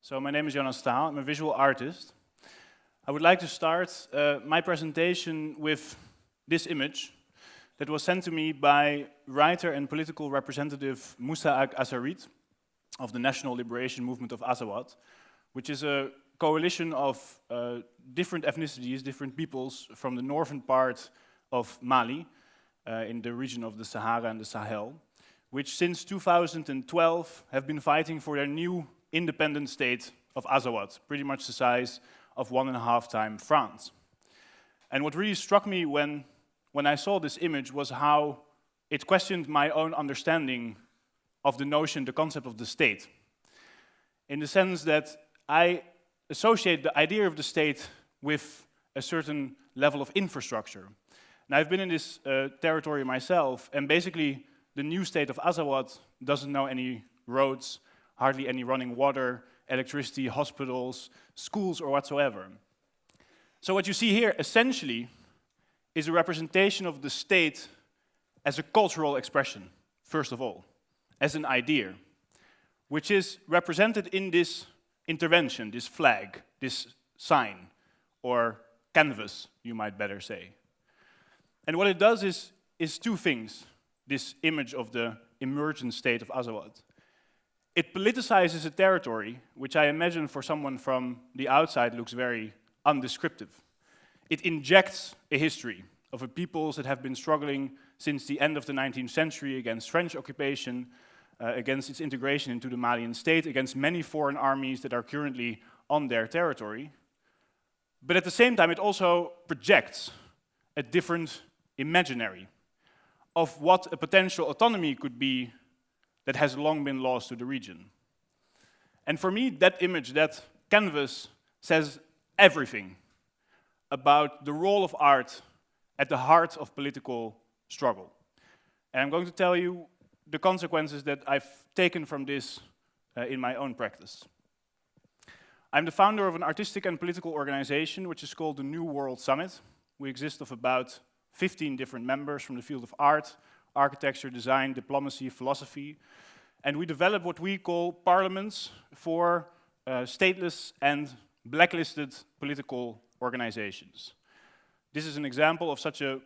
So my name is Jonas Staal. I'm a visual artist. I would like to start my presentation with this image that was sent to me by writer and political representative Musa Azarid of the National Liberation Movement of Azawad, which is a coalition of different ethnicities, different peoples from the northern part of Mali, in the region of the Sahara and the Sahel, which since 2012 have been fighting for their new independent state of Azawad, pretty much the size of 1.5 times France. And what really struck me when I saw this image was how it questioned my own understanding of the notion, the concept of the state, in the sense that I associate the idea of the state with a certain level of infrastructure. And I've been in this territory myself, and basically the new state of Azawad doesn't know any roads, hardly any running water, electricity, hospitals, schools, or whatsoever. So what you see here, essentially, is a representation of the state as a cultural expression, first of all, as an idea, which is represented in this intervention, this flag, this sign, or canvas, you might better say. And what it does is two things, this image of the emergent state of Azawad. It politicizes a territory, which I imagine for someone from the outside looks very undescriptive. It injects a history of a peoples that have been struggling since the end of the 19th century against French occupation, against its integration into the Malian state, against many foreign armies that are currently on their territory. But at the same time, it also projects a different imaginary of what a potential autonomy could be that has long been lost to the region. And for me, that image, that canvas, says everything about the role of art at the heart of political struggle. And I'm going to tell you the consequences that I've taken from this in my own practice. I'm the founder of an artistic and political organization which is called the New World Summit. We exist of about 15 different members from the field of art, architecture, design, diplomacy, philosophy, and we develop what we call parliaments for stateless and blacklisted political organizations. This is an example of such an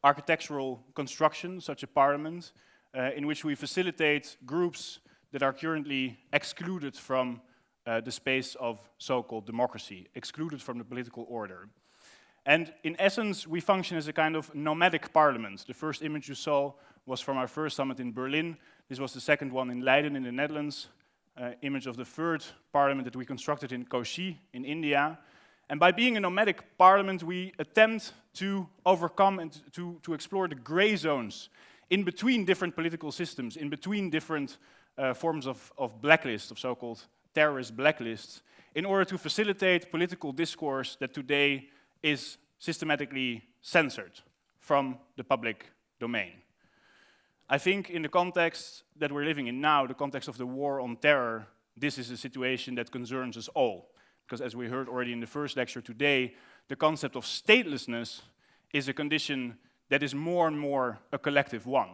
architectural construction, such a parliament, in which we facilitate groups that are currently excluded from the space of so-called democracy, excluded from the political order. And in essence, we function as a kind of nomadic parliament. The first image you saw was from our first summit in Berlin. This was the second one in Leiden in the Netherlands, image of the third parliament that we constructed in Kochi in India. And by being a nomadic parliament, we attempt to overcome and to explore the gray zones in between different political systems, in between different forms of blacklists, of so-called terrorist blacklists, in order to facilitate political discourse that today is systematically censored from the public domain. I think in the context that we're living in now, the context of the war on terror, this is a situation that concerns us all. Because as we heard already in the first lecture today, the concept of statelessness is a condition that is more and more a collective one.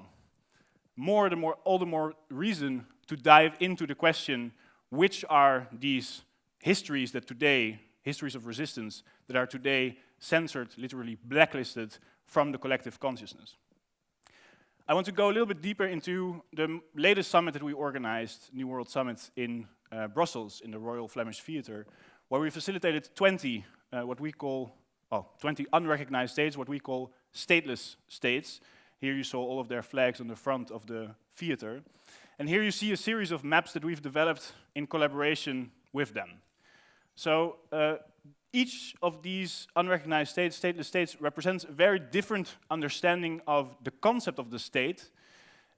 All the more reason to dive into the question, which are these histories that today, histories of resistance, that are today censored, literally blacklisted from the collective consciousness. I want to go a little bit deeper into the latest summit that we organized, New World Summit in Brussels, in the Royal Flemish Theatre, where we facilitated 20 unrecognized states, what we call stateless states. Here you saw all of their flags on the front of the theater. And here you see a series of maps that we've developed in collaboration with them. So each of these unrecognized states, stateless states, represents a very different understanding of the concept of the state,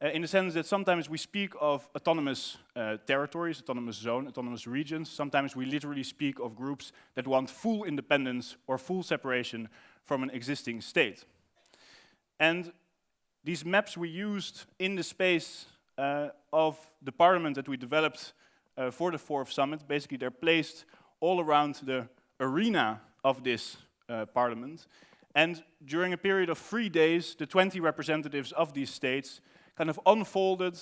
in the sense that sometimes we speak of autonomous territories, autonomous zones, autonomous regions. Sometimes we literally speak of groups that want full independence or full separation from an existing state. And these maps we used in the space of the parliament that we developed for the fourth summit. Basically, they're placed all around the arena of this parliament. And during a period of 3 days, the 20 representatives of these states kind of unfolded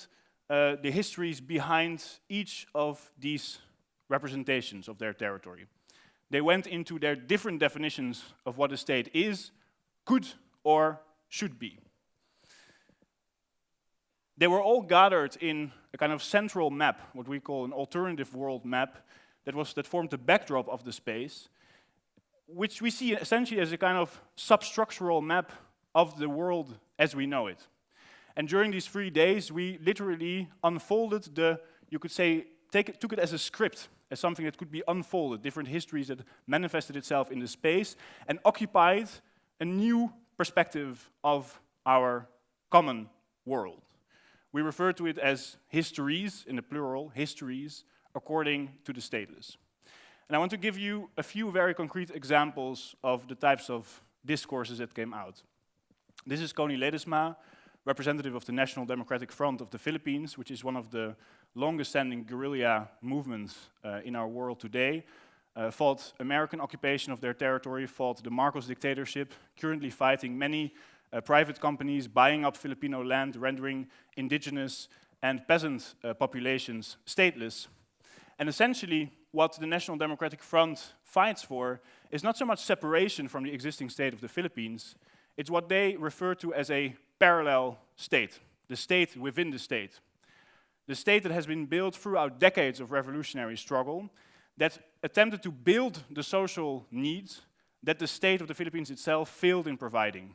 the histories behind each of these representations of their territory. They went into their different definitions of what a state is, could, or should be. They were all gathered in a kind of central map, what we call an alternative world map, that formed the backdrop of the space, which we see essentially as a kind of substructural map of the world as we know it. And during these 3 days, we literally unfolded you could say, took it as a script, as something that could be unfolded, different histories that manifested itself in the space, and occupied a new perspective of our common world. We refer to it as histories, in the plural, histories, according to the stateless. And I want to give you a few very concrete examples of the types of discourses that came out. This is Connie Ledesma, representative of the National Democratic Front of the Philippines, which is one of the longest-standing guerrilla movements in our world today. Fought American occupation of their territory, fought the Marcos dictatorship, currently fighting many private companies buying up Filipino land, rendering indigenous and peasant populations stateless. And essentially, what the National Democratic Front fights for is not so much separation from the existing state of the Philippines, it's what they refer to as a parallel state, the state within the state. The state that has been built throughout decades of revolutionary struggle, that attempted to build the social needs that the state of the Philippines itself failed in providing.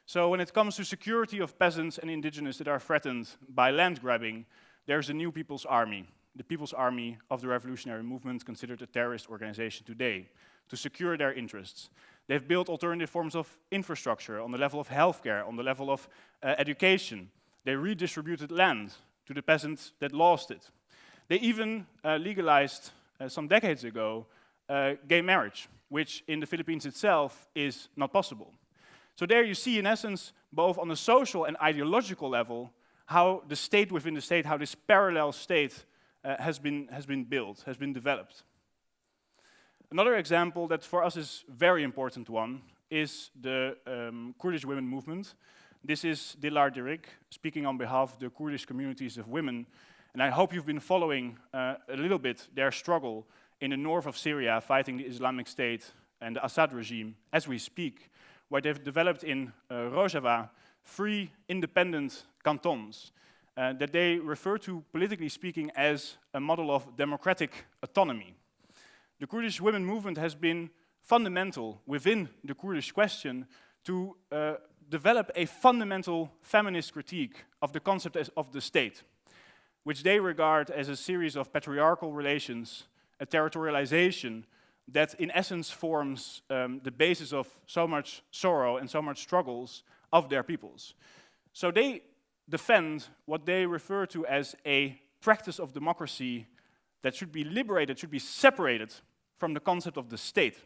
So when it comes to security of peasants and indigenous that are threatened by land grabbing, there's a new People's Army, the People's Army of the Revolutionary Movement, considered a terrorist organization today, to secure their interests. They've built alternative forms of infrastructure on the level of healthcare, on the level of education. They redistributed land to the peasants that lost it. They even legalized, some decades ago, gay marriage, which in the Philippines itself is not possible. So there you see, in essence, both on the social and ideological level, how the state within the state, how this parallel state has been built, has been developed. Another example that for us is very important one is the Kurdish women movement. This is Dilar Dirik, speaking on behalf of the Kurdish communities of women, and I hope you've been following a little bit their struggle in the north of Syria, fighting the Islamic State and the Assad regime as we speak, where they've developed in Rojava 3 independent cantons that they refer to, politically speaking, as a model of democratic autonomy. The Kurdish women movement has been fundamental within the Kurdish question to develop a fundamental feminist critique of the concept of the state, which they regard as a series of patriarchal relations, a territorialization that in essence forms the basis of so much sorrow and so much struggles of their peoples. So they defend what they refer to as a practice of democracy that should be liberated, should be separated from the concept of the state.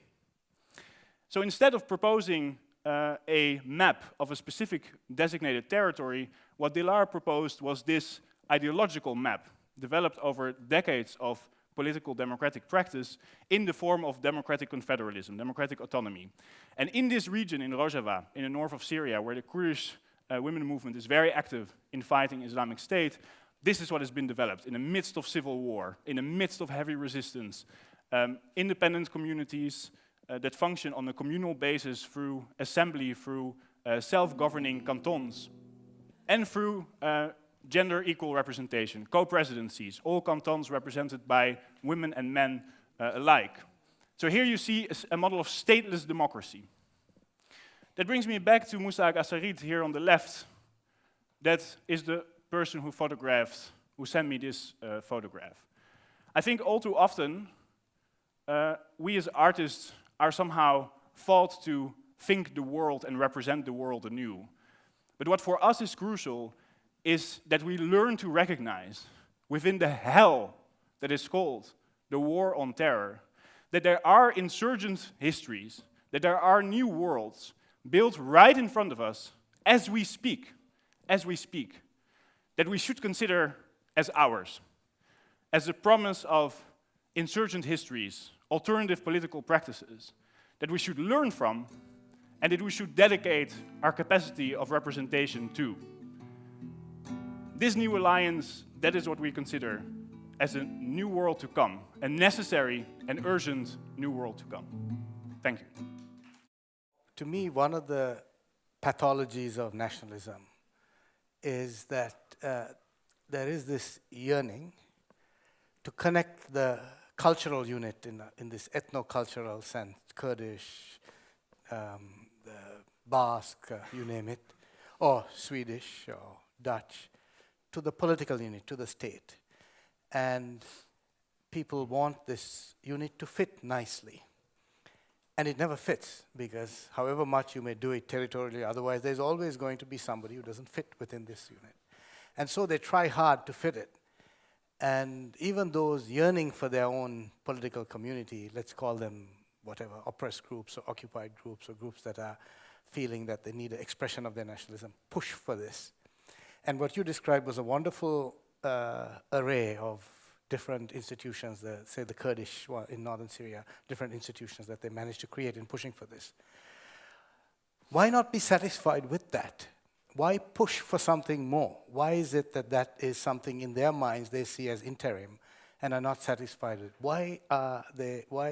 So instead of proposing a map of a specific designated territory, what Dilar proposed was this ideological map, developed over decades of political democratic practice in the form of democratic confederalism, democratic autonomy. And in this region, in Rojava, in the north of Syria, where the Kurdish women movement is very active in fighting Islamic State, this is what has been developed in the midst of civil war, in the midst of heavy resistance, independent communities that function on a communal basis through assembly, through self-governing cantons, and through gender equal representation, co-presidencies, all cantons represented by women and men alike. So here you see a model of stateless democracy. That brings me back to Musa Assarid here on the left. That is the person who sent me this photograph. I think all too often, we as artists are somehow thought to think the world and represent the world anew. But what for us is crucial is that we learn to recognize within the hell that is called the war on terror, that there are insurgent histories, that there are new worlds built right in front of us as we speak, that we should consider as ours, as the promise of insurgent histories, alternative political practices, that we should learn from, and that we should dedicate our capacity of representation to. This new alliance, that is what we consider as a new world to come, a necessary and urgent new world to come. Thank you. To me, one of the pathologies of nationalism is that there is this yearning to connect the cultural unit in this ethno-cultural sense, Kurdish, the Basque, you name it, or Swedish or Dutch, to the political unit, to the state. And people want this unit to fit nicely. And it never fits, because however much you may do it territorially, otherwise there's always going to be somebody who doesn't fit within this unit. And so they try hard to fit it. And even those yearning for their own political community, let's call them whatever, oppressed groups or occupied groups or groups that are feeling that they need an expression of their nationalism, push for this. And what you described was a wonderful array of different institutions, say the Kurdish in northern Syria, different institutions that they managed to create in pushing for this. Why not be satisfied with that? Why push for something more? Why is it that that is something in their minds they see as interim and are not satisfied with? Why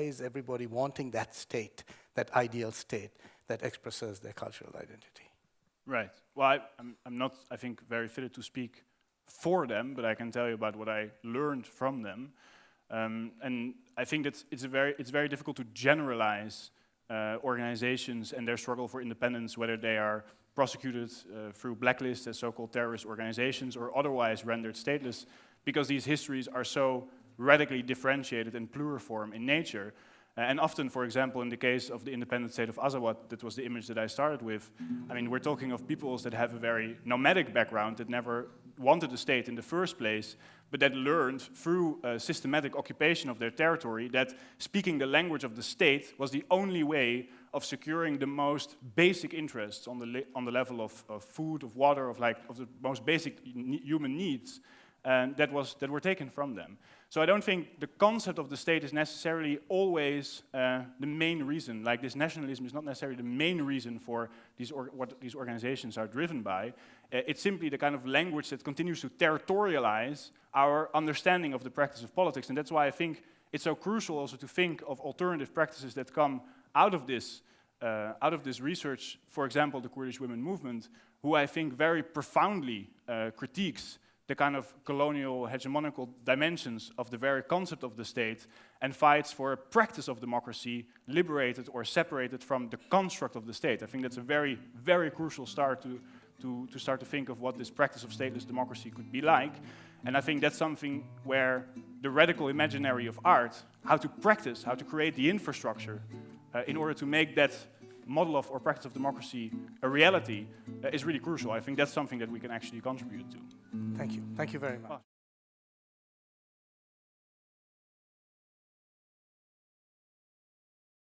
is everybody wanting that state, that ideal state that expresses their cultural identity? Right. Well, I'm not, I think, very fitted to speak for them, but I can tell you about what I learned from them. And I think that it's very difficult to generalize organizations and their struggle for independence, whether they are prosecuted through blacklists as so-called terrorist organizations or otherwise rendered stateless, because these histories are so radically differentiated and pluriform in nature. And often, for example, in the case of the independent state of Azawad, that was the image that I started with, I mean, we're talking of peoples that have a very nomadic background, that never wanted a state in the first place, but that learned through systematic occupation of their territory that speaking the language of the state was the only way of securing the most basic interests on the level of food, of water, of the most basic human needs that were taken from them. So I don't think the concept of the state is necessarily always the main reason. Like, this nationalism is not necessarily the main reason for what these organizations are driven by. It's simply the kind of language that continues to territorialize our understanding of the practice of politics. And that's why I think it's so crucial also to think of alternative practices that come out of this research. For example, the Kurdish women movement, who I think very profoundly critiques the kind of colonial hegemonical dimensions of the very concept of the state and fights for a practice of democracy liberated or separated from the construct of the state. I think that's a very, very crucial start to start to think of what this practice of stateless democracy could be like. And I think that's something where the radical imaginary of art, how to practice, how to create the infrastructure in order to make that model of or practice of democracy a reality is really crucial. I think that's something that we can actually contribute to. Thank you. Thank you very much.